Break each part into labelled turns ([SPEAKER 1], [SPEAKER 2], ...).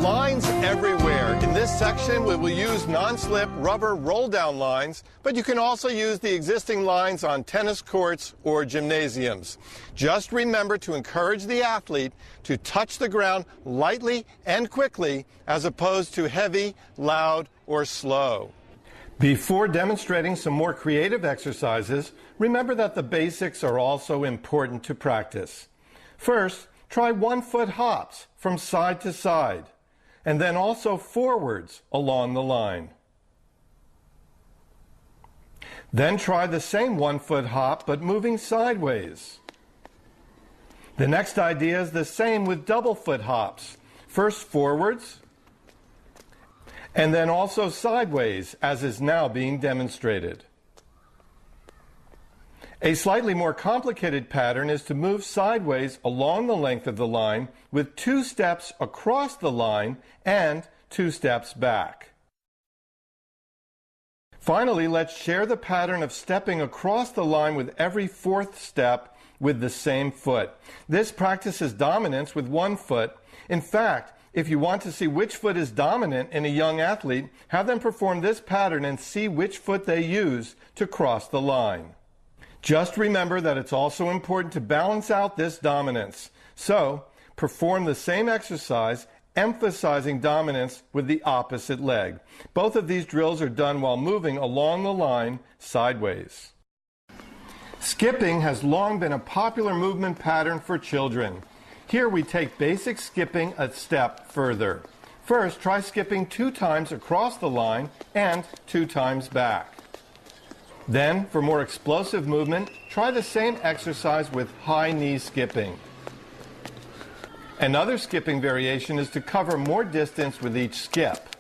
[SPEAKER 1] Lines everywhere. In this section, we will use non-slip rubber roll-down lines, but you can also use the existing lines on tennis courts or gymnasiums. Just remember to encourage the athlete to touch the ground lightly and quickly, as opposed to heavy, loud, or slow. Before demonstrating some more creative exercises, remember that the basics are also important to practice. First, try 1-foot hops from side to side, and then also forwards along the line. Then try the same 1-foot hop, but moving sideways. The next idea is the same with double foot hops. First forwards, and then also sideways, as is now being demonstrated. A slightly more complicated pattern is to move sideways along the length of the line with 2 steps across the line and 2 steps back. Finally, let's share the pattern of stepping across the line with every 4th step with the same foot. This practices dominance with 1 foot. In fact, if you want to see which foot is dominant in a young athlete, have them perform this pattern and see which foot they use to cross the line. Just remember that it's also important to balance out this dominance. So, perform the same exercise, emphasizing dominance with the opposite leg. Both of these drills are done while moving along the line sideways. Skipping has long been a popular movement pattern for children. Here we take basic skipping a step further. First, try skipping 2 times across the line and 2 times back. Then, for more explosive movement, try the same exercise with high knee skipping. Another skipping variation is to cover more distance with each skip.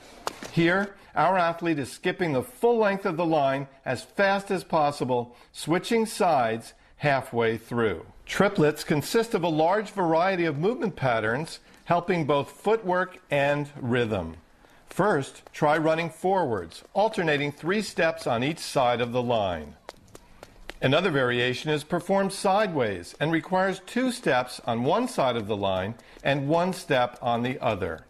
[SPEAKER 1] Here, our athlete is skipping the full length of the line as fast as possible, switching sides halfway through. Triplets consist of a large variety of movement patterns, helping both footwork and rhythm. First, try running forwards, alternating 3 steps on each side of the line. Another variation is performed sideways and requires 2 steps on one side of the line and 1 step on the other.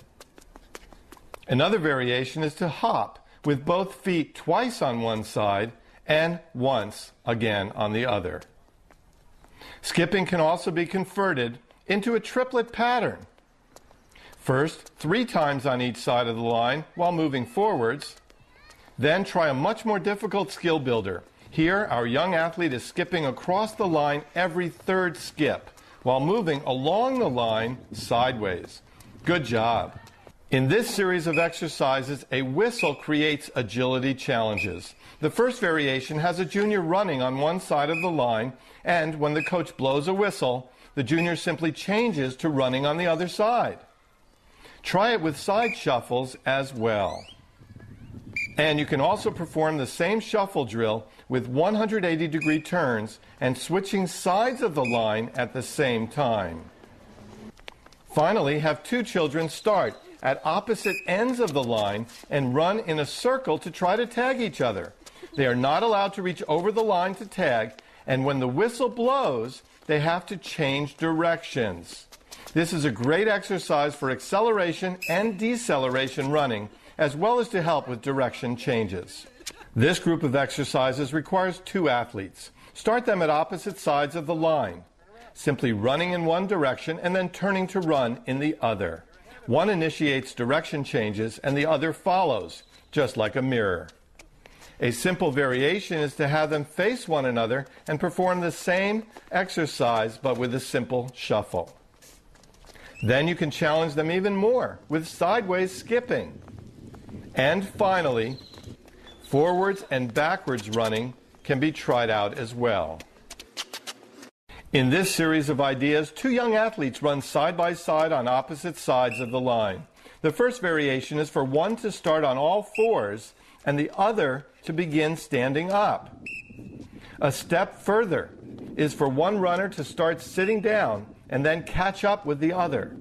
[SPEAKER 1] Another variation is to hop with both feet twice on one side and once again on the other. Skipping can also be converted into a triplet pattern. First, 3 times on each side of the line while moving forwards. Then try a much more difficult skill builder. Here, our young athlete is skipping across the line every 3rd skip while moving along the line sideways. Good job. In this series of exercises, a whistle creates agility challenges. The first variation has a junior running on one side of the line, and when the coach blows a whistle, the junior simply changes to running on the other side. Try it with side shuffles as well. And you can also perform the same shuffle drill with 180-degree turns and switching sides of the line at the same time. Finally, have 2 children start at opposite ends of the line and run in a circle to try to tag each other. They are not allowed to reach over the line to tag, and when the whistle blows, they have to change directions. This is a great exercise for acceleration and deceleration running, as well as to help with direction changes. This group of exercises requires 2 athletes. Start them at opposite sides of the line, simply running in one direction and then turning to run in the other. One initiates direction changes and the other follows, just like a mirror. A simple variation is to have them face one another and perform the same exercise but with a simple shuffle. Then you can challenge them even more with sideways skipping. And finally, forwards and backwards running can be tried out as well. In this series of ideas, 2 young athletes run side by side on opposite sides of the line. The first variation is for one to start on all 4s and the other to begin standing up. A step further is for one runner to start sitting down and then catch up with the other.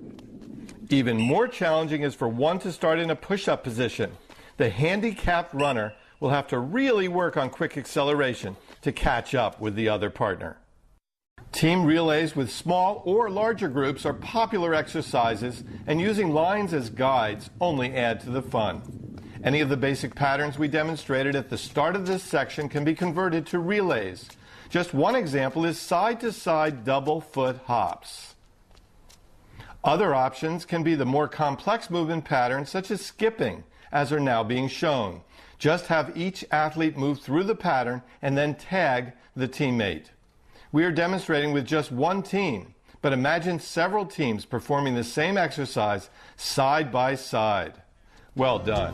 [SPEAKER 1] Even more challenging is for one to start in a push-up position. The handicapped runner will have to really work on quick acceleration to catch up with the other partner. Team relays with small or larger groups are popular exercises, and using lines as guides only add to the fun. Any of the basic patterns we demonstrated at the start of this section can be converted to relays. Just one example is side-to-side double foot hops. Other options can be the more complex movement patterns such as skipping, as are now being shown. Just have each athlete move through the pattern and then tag the teammate. We are demonstrating with just one team, but imagine several teams performing the same exercise side by side. Well done.